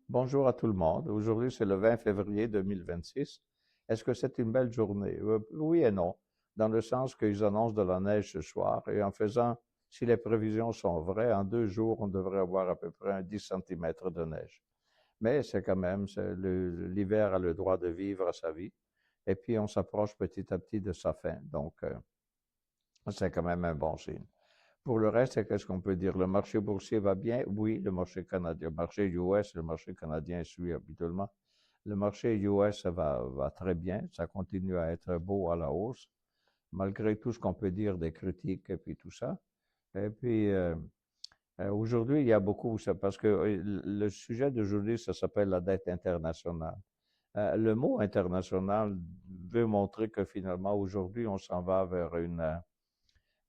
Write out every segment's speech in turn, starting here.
Bonjour à tout le monde. Aujourd'hui, c'est le 20 février 2026. Est-ce que c'est une belle journée? Oui et non, dans le sens qu'ils annoncent de la neige ce soir et en faisant, si les prévisions sont vraies, en 2 jours, on devrait avoir à peu près un 10 centimètres de neige. Mais c'est quand même, l'hiver a le droit de vivre sa vie et puis on s'approche petit à petit de sa fin. Donc, c'est quand même un bon signe. Pour le reste, qu'est-ce qu'on peut dire? Le marché boursier va bien? Oui, le marché canadien, le marché US, le marché canadien suit habituellement. Le marché US va très bien, ça continue à être beau à la hausse, malgré tout ce qu'on peut dire des critiques et puis tout ça. Et puis, aujourd'hui, il y a beaucoup, parce que le sujet d'aujourd'hui, ça s'appelle la dette internationale. Le mot international veut montrer que finalement, aujourd'hui, on s'en va vers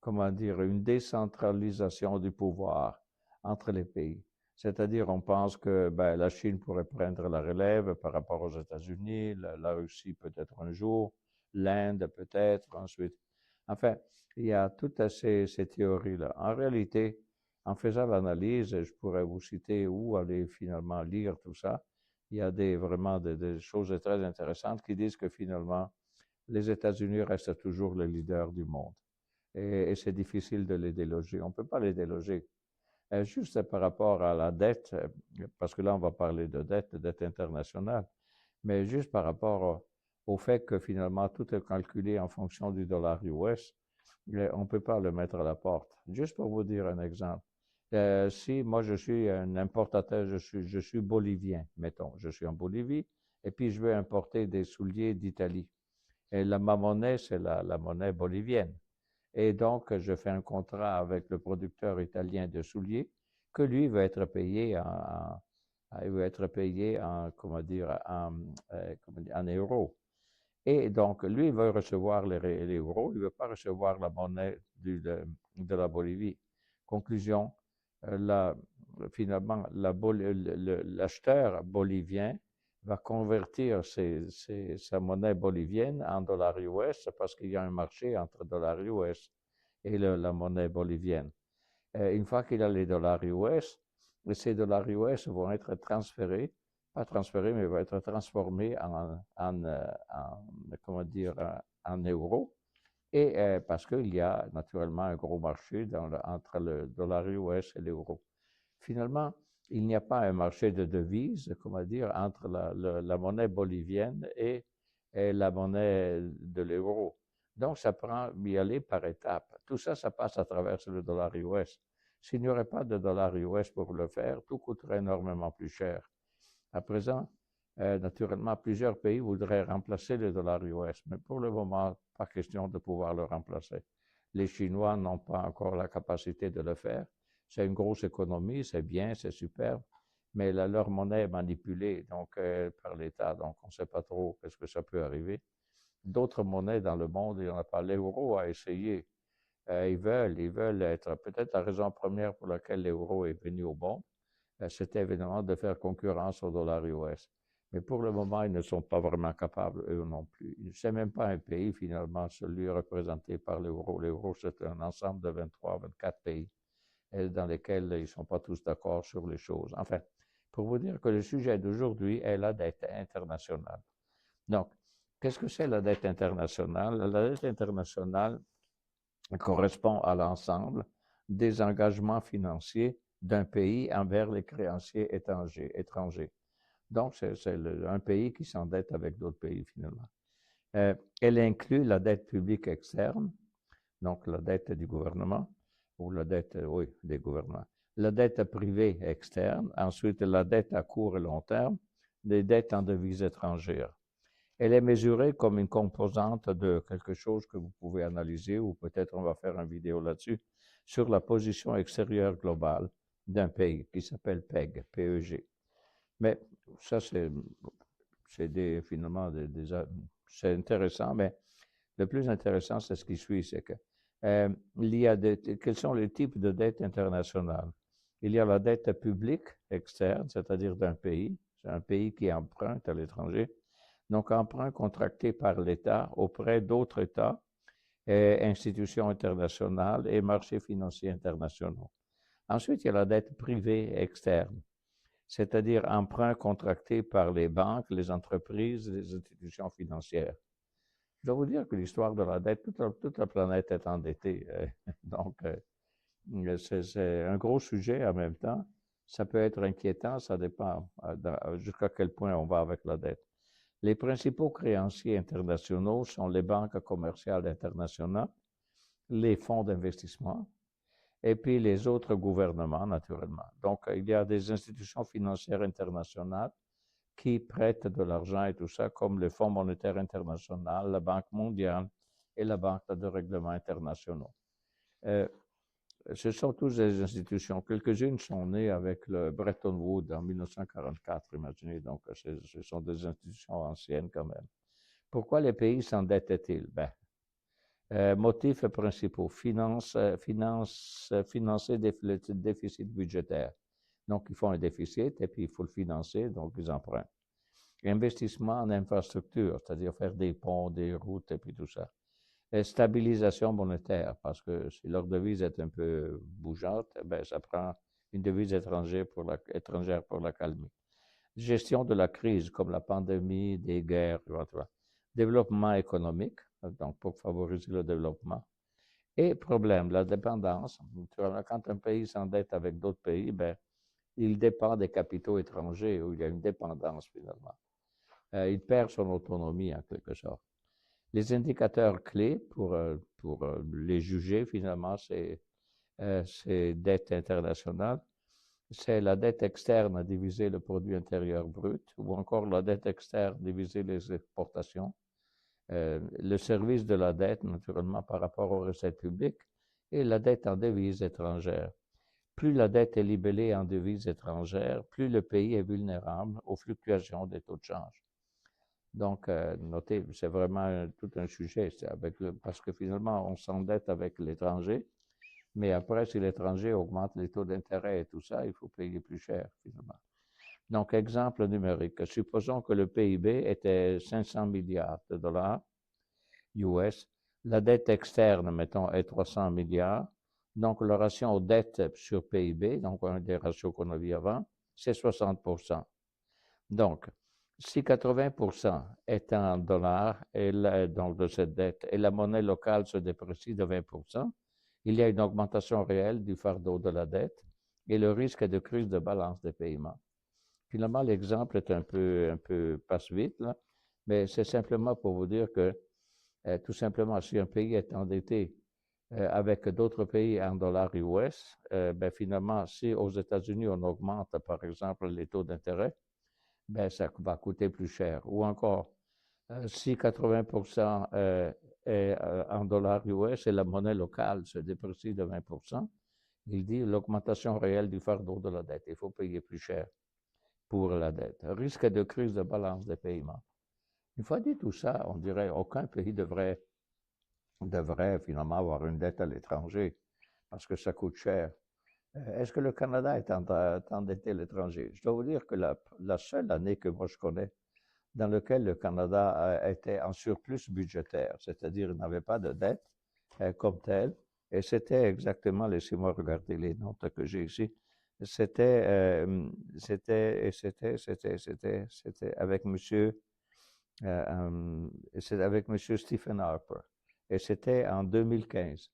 comment dire, une décentralisation du pouvoir entre les pays. C'est-à-dire, on pense que ben, la Chine pourrait prendre la relève par rapport aux États-Unis, la Russie peut-être un jour, l'Inde peut-être ensuite. Enfin, il y a toutes ces théories-là. En réalité, en faisant l'analyse, je pourrais vous citer où aller finalement lire tout ça. Il y a vraiment des choses très intéressantes qui disent que finalement, les États-Unis restent toujours le leader du monde et c'est difficile de les déloger. On ne peut pas les déloger. Juste par rapport à la dette, parce que là, on va parler de dette internationale, mais juste par rapport au fait que finalement, tout est calculé en fonction du dollar US, on ne peut pas le mettre à la porte. Juste pour vous dire un exemple. Si moi, je suis un importateur, je suis bolivien, mettons, je suis en Bolivie, et puis je veux importer des souliers d'Italie. Et ma monnaie, c'est la monnaie bolivienne. Et donc, je fais un contrat avec le producteur italien de souliers que lui va être payé il va être payé en, comment dire, en euros. Et donc, lui, il va recevoir les euros, il ne veut pas recevoir la monnaie de la Bolivie. Conclusion, la, finalement, l'acheteur bolivien va convertir sa monnaie bolivienne en dollars US parce qu'il y a un marché entre dollars US et la monnaie bolivienne. Une fois qu'il a les dollars US, ces dollars US vont être transférés, pas transférés, mais vont être transformés comment dire, en euros. Et parce qu'il y a naturellement un gros marché entre le dollar US et l'euro. Finalement, il n'y a pas un marché de devises, comment dire, entre la monnaie bolivienne et la monnaie de l'euro. Donc, ça prend y aller par étapes. Tout ça, ça passe à travers le dollar US. S'il n'y aurait pas de dollar US pour le faire, tout coûterait énormément plus cher. À présent, naturellement, plusieurs pays voudraient remplacer le dollar US, mais pour le moment, pas question de pouvoir le remplacer. Les Chinois n'ont pas encore la capacité de le faire. C'est une grosse économie, c'est bien, c'est superbe, mais leur monnaie est manipulée donc, par l'État, donc on ne sait pas trop qu'est-ce que ça peut arriver. D'autres monnaies dans le monde, il n'y en a pas. L'euro a essayé. Ils veulent être, peut-être la raison première pour laquelle l'euro est venu au bon, c'était évidemment de faire concurrence au dollar US. Mais pour le moment, ils ne sont pas vraiment capables, eux non plus. C'est même pas un pays, finalement, celui représenté par l'euro. L'euro, c'est un ensemble de 23, 24 pays dans lesquels ils ne sont pas tous d'accord sur les choses. Enfin, pour vous dire que le sujet d'aujourd'hui est la dette internationale. Donc, qu'est-ce que c'est la dette internationale? La dette internationale correspond à l'ensemble des engagements financiers d'un pays envers les créanciers étrangers. Donc, c'est un pays qui s'endette avec d'autres pays, finalement. Elle inclut la dette publique externe, donc la dette du gouvernement, ou la dette, oui, des gouvernements. La dette privée externe, ensuite la dette à court et long terme, des dettes en devises étrangères. Elle est mesurée comme une composante de quelque chose que vous pouvez analyser, ou peut-être on va faire une vidéo là-dessus, sur la position extérieure globale d'un pays qui s'appelle PEG, PEG. Mais ça, finalement, c'est intéressant, mais le plus intéressant, c'est ce qui suit, c'est que il y a quels sont les types de dettes internationales? Il y a la dette publique externe, c'est-à-dire d'un pays, c'est un pays qui emprunte à l'étranger, donc emprunt contracté par l'État auprès d'autres États, institutions internationales et marchés financiers internationaux. Ensuite, il y a la dette privée externe. c'est-à-dire emprunts contractés par les banques, les entreprises, les institutions financières. Je dois vous dire que l'histoire de la dette, toute la planète est endettée. Donc, c'est un gros sujet en même temps. Ça peut être inquiétant, ça dépend jusqu'à quel point on va avec la dette. Les principaux créanciers internationaux sont les banques commerciales internationales, les fonds d'investissement et puis les autres gouvernements, naturellement. Donc, il y a des institutions financières internationales qui prêtent de l'argent et tout ça, comme le Fonds monétaire international, la Banque mondiale et la Banque de règlement internationaux. Ce sont tous des institutions. Quelques-unes sont nées avec le Bretton Woods en 1944, imaginez. Donc, ce sont des institutions anciennes quand même. Pourquoi les pays s'endettent-ils? Motifs principaux, financer le déficit budgétaire. Donc, ils font un déficit et puis il faut le financer, donc ils empruntent. Investissement en infrastructure, c'est-à-dire faire des ponts, des routes et puis tout ça. Et stabilisation monétaire, parce que si leur devise est un peu bougeante, ça prend une devise étrangère pour la calmer. Gestion de la crise, comme la pandémie, des guerres, etc. Développement économique, donc pour favoriser le développement. Et problème, la dépendance. Quand un pays s'endette avec d'autres pays, il dépend des capitaux étrangers, où il y a une dépendance finalement. Il perd son autonomie en quelque sorte. Les indicateurs clés pour les juger, finalement, c'est dette internationale, c'est la dette externe divisée le produit intérieur brut, ou encore la dette externe divisée les exportations, le service de la dette, naturellement, par rapport aux recettes publiques, et la dette en devises étrangères. Plus la dette est libellée en devises étrangères, plus le pays est vulnérable aux fluctuations des taux de change. Donc, notez, c'est vraiment tout un sujet, parce que finalement, on s'endette avec l'étranger, mais après, si l'étranger augmente les taux d'intérêt et tout ça, il faut payer plus cher, finalement. Donc, exemple numérique. Supposons que le PIB était 500 milliards de dollars US. La dette externe, mettons, est 300 milliards. Donc, le ratio dette sur PIB, donc un des ratios qu'on a vu avant, c'est 60%. Donc, si 80% est en dollars, donc de cette dette, et la monnaie locale se déprécie de 20%, il y a une augmentation réelle du fardeau de la dette et le risque de crise de balance des paiements. Finalement, l'exemple est un peu passe-vite, là, mais c'est simplement pour vous dire que, tout simplement, si un pays est endetté avec d'autres pays en dollars US, finalement, si aux États-Unis, on augmente, par exemple, les taux d'intérêt, ça va coûter plus cher. Ou encore, si 80% est en dollars US et la monnaie locale se déprécie de 20%, il dit l'augmentation réelle du fardeau de la dette. Il faut payer plus cher pour la dette. Risque de crise de balance des paiements. Une fois dit tout ça, on dirait qu'aucun pays devrait finalement avoir une dette à l'étranger parce que ça coûte cher. Est-ce que le Canada est endetté à l'étranger? Je dois vous dire que la seule année que moi je connais dans laquelle le Canada était en surplus budgétaire, c'est-à-dire il n'avait pas de dette comme telle, et c'était exactement, laissez-moi regarder les notes que j'ai ici, c'était avec monsieur Stephen Harper, et c'était en 2015.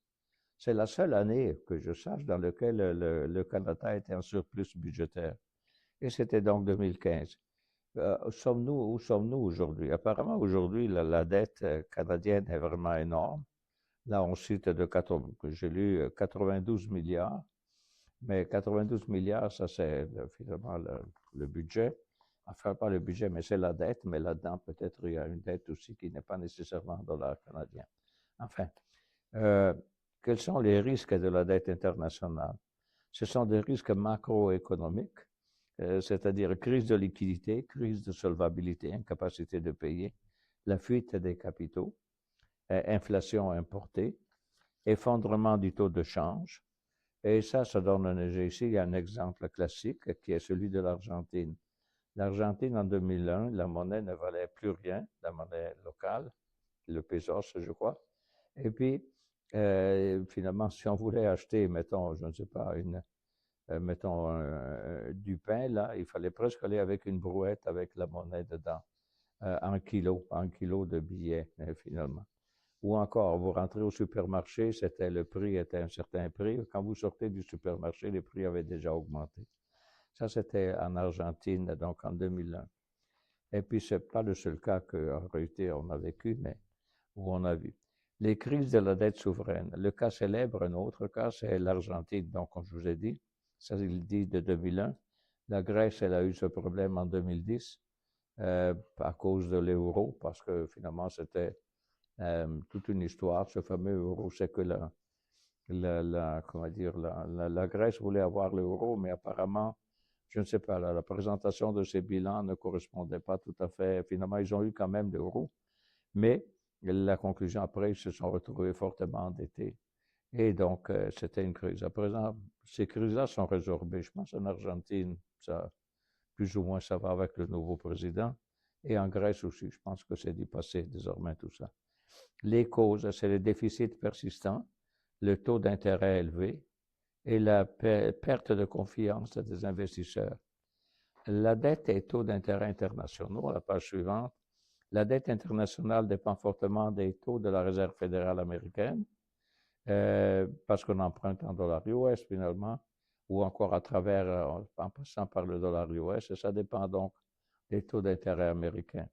C'est la seule année que je sache dans laquelle le Canada était en surplus budgétaire. Et c'était donc 2015. Où sommes-nous aujourd'hui? Apparemment, aujourd'hui, la dette canadienne est vraiment énorme. Là, on cite j'ai lu 92 milliards. Mais 92 milliards, ça, c'est finalement le budget. Enfin, pas le budget, mais c'est la dette. Mais là-dedans, peut-être, il y a une dette aussi qui n'est pas nécessairement en dollars canadiens. Enfin, quels sont les risques de la dette internationale? Ce sont des risques macroéconomiques, c'est-à-dire crise de liquidité, crise de solvabilité, incapacité de payer, la fuite des capitaux, inflation importée, effondrement du taux de change. Et ça donne ici, il y a un exemple classique qui est celui de l'Argentine. L'Argentine, en 2001, la monnaie ne valait plus rien, la monnaie locale, le pesos, je crois. Et puis, finalement, si on voulait acheter, mettons, je ne sais pas, mettons, du pain, là, il fallait presque aller avec une brouette avec la monnaie dedans, en kilo de billets, finalement. Ou encore, vous rentrez au supermarché, le prix était un certain prix. Quand vous sortez du supermarché, les prix avaient déjà augmenté. Ça, c'était en Argentine, donc en 2001. Et puis, ce n'est pas le seul cas qu'en réalité on a vécu, mais où on a vu. Les crises de la dette souveraine. Le cas célèbre, un autre cas, c'est l'Argentine. Donc, comme je vous ai dit, ça, il dit de 2001. La Grèce, elle a eu ce problème en 2010 à cause de l'euro, parce que finalement, c'était toute une histoire. Ce fameux euro, c'est que comment dire, la Grèce voulait avoir l'euro, mais apparemment, je ne sais pas, la présentation de ces bilans ne correspondait pas tout à fait. Finalement, ils ont eu quand même l'euro, mais la conclusion après, ils se sont retrouvés fortement endettés. Et donc, c'était une crise. À présent, ces crises-là sont résorbées. Je pense en Argentine, ça, plus ou moins, ça va avec le nouveau président. Et en Grèce aussi, je pense que c'est dépassé désormais tout ça. Les causes, c'est le déficit persistant, le taux d'intérêt élevé et la perte de confiance des investisseurs. La dette et taux d'intérêt internationaux, à la page suivante. La dette internationale dépend fortement des taux de la Réserve fédérale américaine, parce qu'on emprunte en dollars US finalement, ou encore à travers, en passant par le dollar US, et ça dépend donc des taux d'intérêt américains.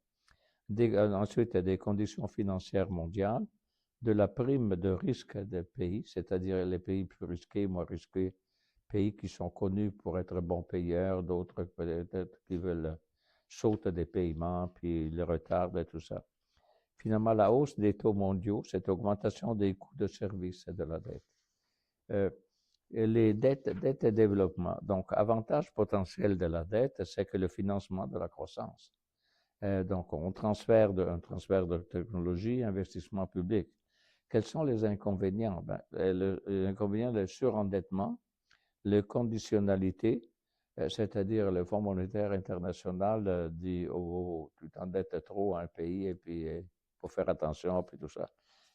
Ensuite, des conditions financières mondiales, de la prime de risque des pays, c'est-à-dire les pays plus risqués, moins risqués, pays qui sont connus pour être bons payeurs, d'autres peut-être qui veulent sauter des paiements, puis le retard et tout ça. Finalement, la hausse des taux mondiaux, cette augmentation des coûts de service et de la dette. Les dettes et développement. Donc, avantage potentiel de la dette, c'est que le financement de la croissance. Donc, un transfert de technologie, investissement public. Quels sont les inconvénients? L'inconvénient, le surendettement, la conditionnalité, c'est-à-dire le Fonds monétaire international dit tu t'endettes trop à un pays et puis il faut faire attention, puis tout ça.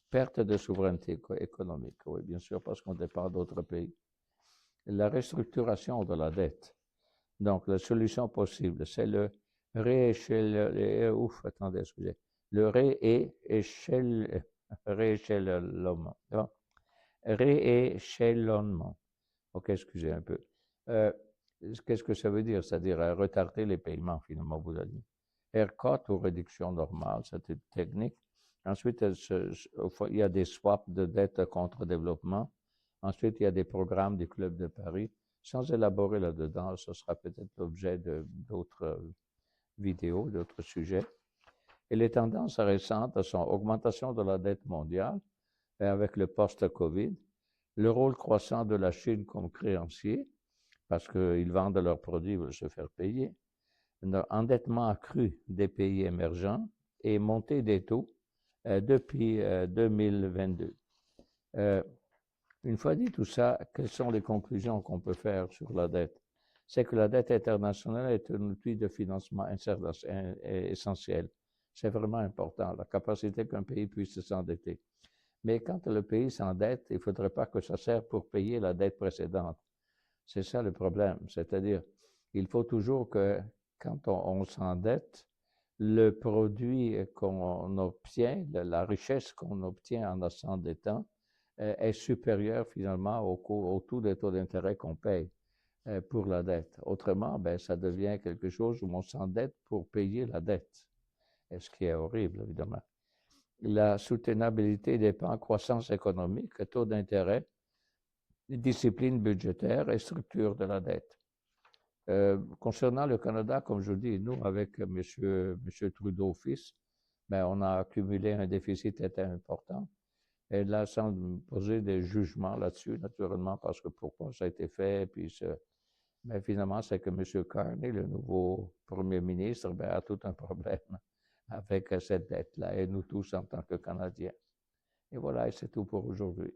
Perte de souveraineté économique, oui, bien sûr, parce qu'on dépend d'autres pays. La restructuration de la dette. Donc, la solution possible, c'est le rééchelonnement. OK, excusez un peu. Qu'est-ce que ça veut dire? C'est-à-dire retarder les paiements, finalement, vous avez dit. Haircut ou réduction normale, c'est une technique. Ensuite, il y a des swaps de dette contre développement. Ensuite, il y a des programmes du Club de Paris. Sans élaborer là-dedans, ce sera peut-être l'objet d'autres vidéos, d'autres sujets. Et les tendances récentes sont augmentation de la dette mondiale avec le post-Covid, le rôle croissant de la Chine comme créancier, parce qu'ils vendent leurs produits, ils veulent se faire payer, un endettement accru des pays émergents et montée des taux depuis 2022. Une fois dit tout ça, quelles sont les conclusions qu'on peut faire sur la dette? C'est que la dette internationale est un outil de financement essentiel. C'est vraiment important, la capacité qu'un pays puisse s'endetter. Mais quand le pays s'endette, il ne faudrait pas que ça serve pour payer la dette précédente. C'est ça le problème. C'est-à-dire, il faut toujours que quand on s'endette, le produit qu'on obtient, la richesse qu'on obtient en s'endettant, est supérieur finalement au taux des taux d'intérêt qu'on paye pour la dette. Autrement, ça devient quelque chose où on s'endette pour payer la dette, et ce qui est horrible, évidemment. La soutenabilité dépend croissance économique, taux d'intérêt, discipline budgétaire et structure de la dette. Concernant le Canada, comme je dis, nous, avec M. Trudeau fils, on a accumulé un déficit important. Et là, sans poser des jugements là-dessus, naturellement, parce que pourquoi ça a été fait, puis mais finalement, c'est que M. Carney, le nouveau premier ministre, a tout un problème avec cette dette-là, et nous tous en tant que Canadiens. Et voilà, et c'est tout pour aujourd'hui.